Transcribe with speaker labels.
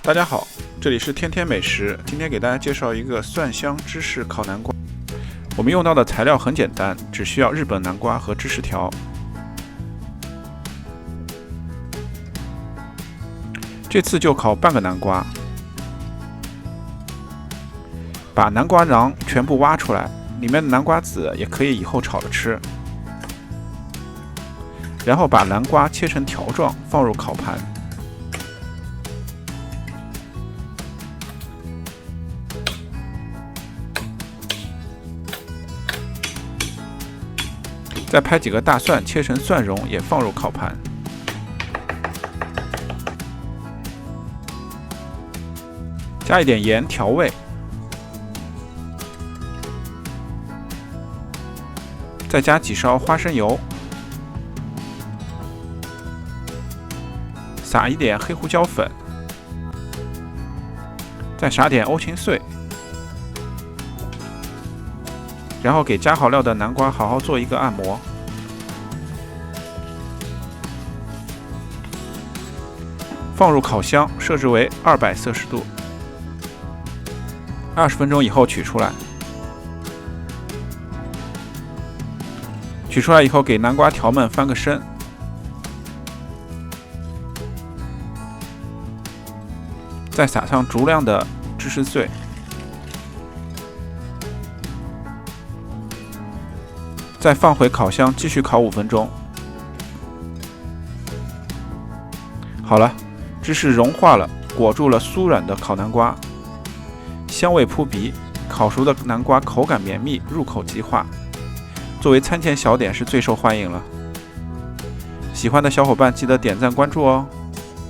Speaker 1: 大家好，这里是天天美食。今天给大家介绍一个蒜香芝士烤南瓜。我们用到的材料很简单，只需要日本南瓜和芝士条。这次就烤半个南瓜，把南瓜瓤全部挖出来，里面的南瓜籽也可以以后炒着吃。然后把南瓜切成条状，放入烤盘。再拍几个大蒜，切成蒜蓉，也放入烤盘。加一点盐调味，再加几勺花生油，撒一点黑胡椒粉，再撒点欧芹碎，然后给加好料的南瓜好好做一个按摩。放入烤箱，设置为200摄氏度，20分钟以后取出来。取出来以后，给南瓜条们翻个身，再撒上足量的芝士碎，再放回烤箱继续烤5分钟。好了，芝士融化了，裹住了酥软的烤南瓜，香味扑鼻，烤熟的南瓜口感绵密，入口即化。作为餐前小点是最受欢迎了。喜欢的小伙伴记得点赞关注哦。